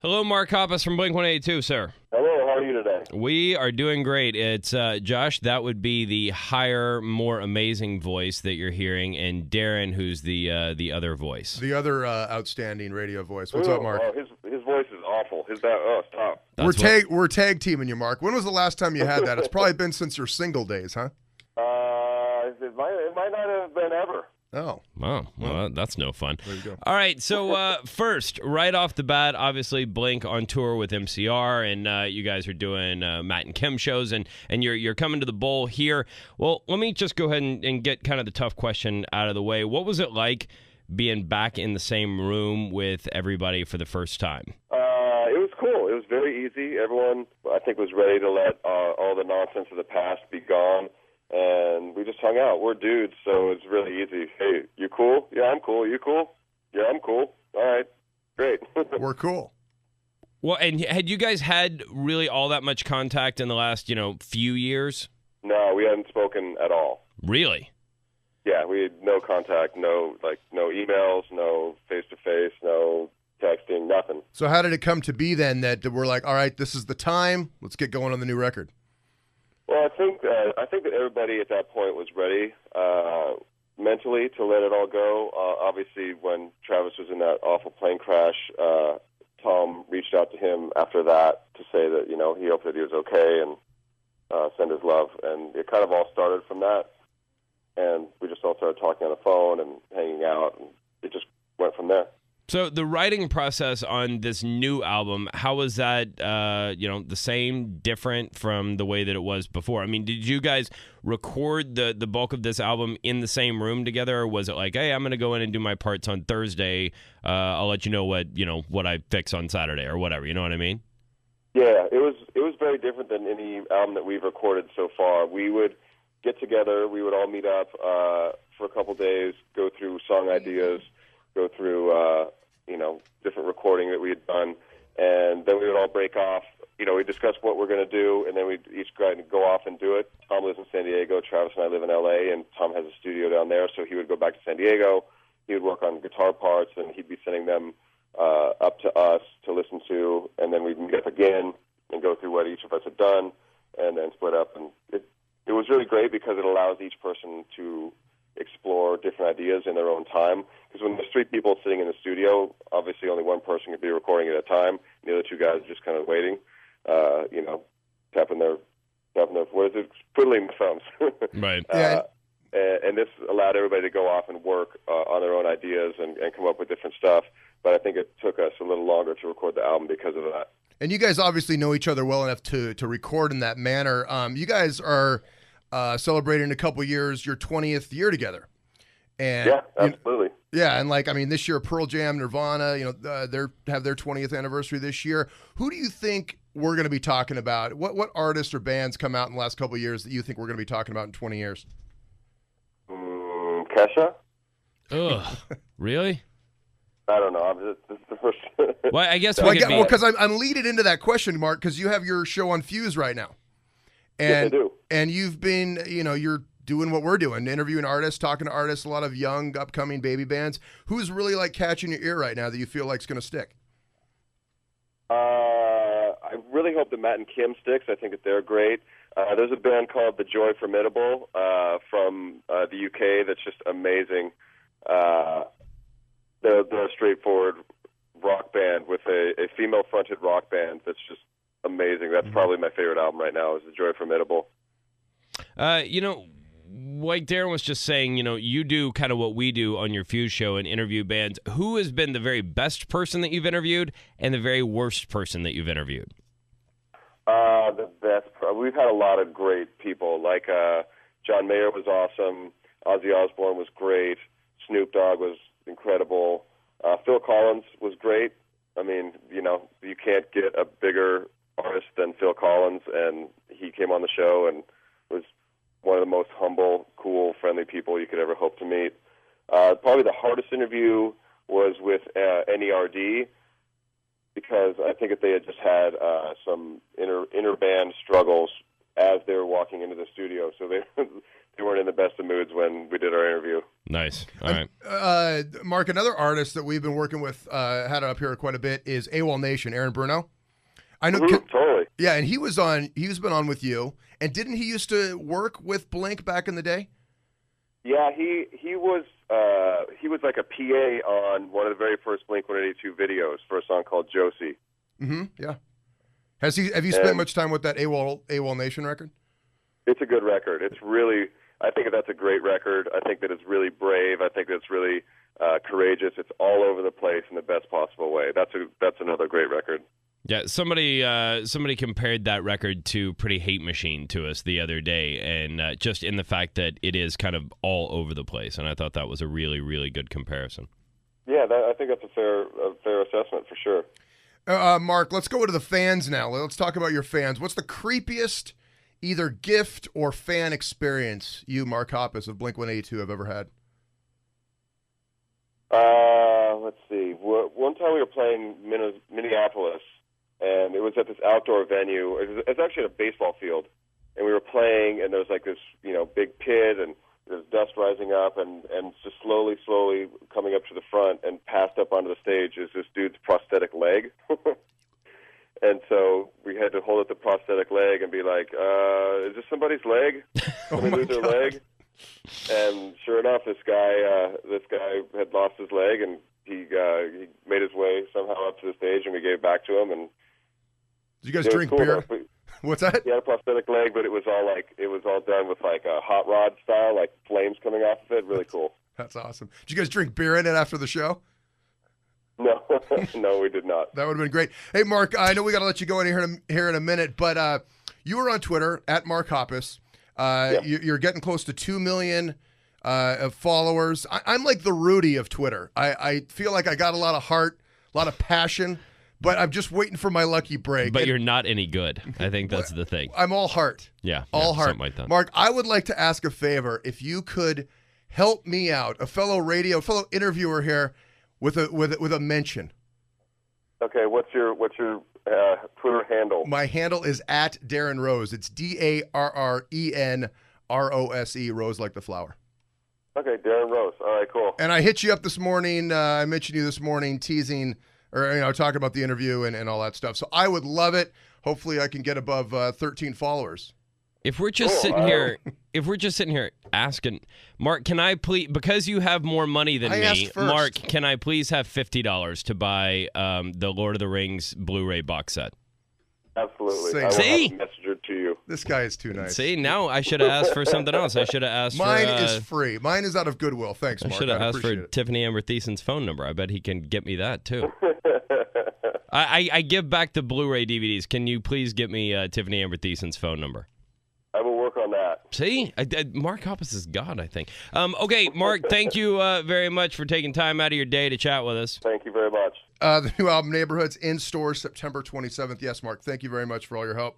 Hello, Mark Hoppus from Blink-182, sir. Hello, how are you today? We are doing great. It's Josh, that would be the higher, more amazing voice that you're hearing, and Darren, who's the other voice. The other outstanding radio voice. What's up, Mark? Oh, his voice is awful. Stop. We're tag teaming you, Mark. When was the last time you had that? It's probably been since your single days, huh? It might not have been ever. Oh. Wow. Well, that's no fun. There you go. All right, so first, right off the bat, obviously Blink on tour with MCR, and you guys are doing Matt and Kim shows, and you're coming to the Bowl here. Well, let me just go ahead and get kind of the tough question out of the way. What was it like being back in the same room with everybody for the first time? It was cool. It was very easy. Everyone, I think, was ready to let all the nonsense of the past be gone. And we just hung out. We're dudes, so it's really easy. Hey, you cool? Yeah, I'm cool. You cool? Yeah, I'm cool. All right, great. We're cool. Well, and had you guys had really all that much contact in the last, few years? No, we hadn't spoken at all. Really? Yeah, we had no contact, no emails, no face-to-face, no texting, nothing. So how did it come to be then that we're like, all right, this is the time. Let's get going on the new record? Well, I think that everybody at that point was ready mentally to let it all go. Obviously, when Travis was in that awful plane crash, Tom reached out to him after that to say that he hoped that he was okay and send his love. And it kind of all started from that. And we just all started talking on the phone and hanging out, and it just went from there. So the writing process on this new album, how was that, the same, different from the way that it was before? I mean, did you guys record the bulk of this album in the same room together, or was it like, hey, I'm going to go in and do my parts on Thursday, I'll let you know what I fix on Saturday or whatever, you know what I mean? Yeah, it was very different than any album that we've recorded so far. We would get together, we would all meet up for a couple days, go through song ideas, go through, different recording that we had done, and then we would all break off. We'd discuss what we're going to do, and then we'd each go off and do it. Tom lives in San Diego, Travis and I live in L.A., and Tom has a studio down there, so he would go back to San Diego. He would work on guitar parts, and he'd be sending them up to us to listen to, and then we'd meet up again and go through what each of us had done, and then split up. And it was really great because it allows each person to explore different ideas in their own time. Because when there's three people sitting in the studio, obviously only one person can be recording at a time. And the other two guys are just kind of waiting, tapping their what is it, twiddling their thumbs. Right. And this allowed everybody to go off and work on their own ideas and come up with different stuff. But I think it took us a little longer to record the album because of that. And you guys obviously know each other well enough to record in that manner. You guys are celebrating a couple years, your 20th year together. And yeah, absolutely. This year Pearl Jam, Nirvana, they have their 20th anniversary this year. Who do you think we're going to be talking about? What artists or bands come out in the last couple of years that you think we're going to be talking about in 20 years? Kesha? Ugh, really? I don't know. This is the first. Well, I guess because I'm leading into that question, Mark, because you have your show on Fuse right now. And, yes, I do. And you've been, you're doing what we're doing, interviewing artists, talking to artists, a lot of young, upcoming baby bands. Who's really catching your ear right now that you feel like is going to stick? I really hope that Matt and Kim sticks. I think that they're great. There's a band called The Joy Formidable from the UK that's just amazing. They're a straightforward rock band with a female-fronted rock band that's just amazing. That's probably my favorite album right now is The Joy Formidable. Like Darren was just saying, you do kind of what we do on your Fuse show and interview bands. Who has been the very best person that you've interviewed and the very worst person that you've interviewed? The best. We've had a lot of great people. Like John Mayer was awesome. Ozzy Osbourne was great. Snoop Dogg was incredible. Phil Collins was great. I mean, you can't get a bigger artist than Phil Collins, and he came on the show and was one of the most humble, cool, friendly people you could ever hope to meet. Probably the hardest interview was with NERD, because I think that they had just had some inner band struggles as they were walking into the studio. So they they weren't in the best of moods when we did our interview. Nice. All right. Mark, another artist that we've been working with, had up here quite a bit, is AWOL Nation, Aaron Bruno. I know. Totally. Yeah, and he's been on with you. And didn't he used to work with Blink back in the day? Yeah, he was like a PA on one of the very first Blink-182 videos for a song called Josie. Mm-hmm. Yeah. Have you spent much time with that AWOL Nation record? It's a good record. It's really, I think that's a great record. I think that it's really brave. I think that it's really courageous. It's all over the place in the best possible way. That's another great record. Yeah, somebody compared that record to Pretty Hate Machine to us the other day, and just in the fact that it is kind of all over the place, and I thought that was a really, really good comparison. Yeah, I think that's a fair assessment for sure. Mark, let's go to the fans now. Let's talk about your fans. What's the creepiest either gift or fan experience you, Mark Hoppus of Blink-182, have ever had? Let's see. One time we were playing Minneapolis, and it was at this outdoor venue. It was actually at a baseball field, and we were playing, and there was like this, big pit, and there's dust rising up, and just slowly coming up to the front and passed up onto the stage is this dude's prosthetic leg. And so we had to hold up the prosthetic leg and be like, is this somebody's leg? Somebody lose their leg? And sure enough, this guy had lost his leg, and he made his way somehow up to the stage, and we gave it back to him. And did you guys drink beer? What's that? He had a prosthetic leg, but it was all done with like a hot rod style, like flames coming off of it. Really cool. That's awesome. Did you guys drink beer in it after the show? No, no, we did not. That would have been great. Hey, Mark, I know we got to let you go in here in a minute, but you were on Twitter at Mark Hoppus. Yeah. You're getting close to 2 million of followers. I'm like the Rudy of Twitter. I feel like I got a lot of heart, a lot of passion, but I'm just waiting for my lucky break. But you're not any good. I think that's the thing. I'm all heart. Yeah. All heart. Something like that. Mark, I would like to ask a favor. If you could help me out, a fellow interviewer here, with a mention. Okay, what's your Twitter handle? My handle is at Darren Rose. It's DarrenRose, Rose like the flower. Okay, Darren Rose. All right, cool. And I hit you up this morning. I mentioned you this morning, teasing or talking about the interview and all that stuff. So I would love it. Hopefully, I can get above 13 followers. If we're just sitting here asking, Mark, can I please, because you have more money than me, Mark, can I please have $50 to buy the Lord of the Rings Blu-ray box set? Absolutely. I will See? have a messenger to you. This guy is too nice. See, now I should have asked for something else. I should have asked Mine for... is free. Mine is out of goodwill. Thanks, Mark. I should have asked for it. Tiffany Amber Thiessen's phone number. I bet he can get me that, too. I give back the Blu-ray DVDs. Can you please get me Tiffany Amber Thiessen's phone number? I will work on that. See? Mark Hoppus is God, I think. Okay, Mark, thank you very much for taking time out of your day to chat with us. Thank you very much. The new album, Neighborhoods, in stores September 27th. Yes, Mark, thank you very much for all your help.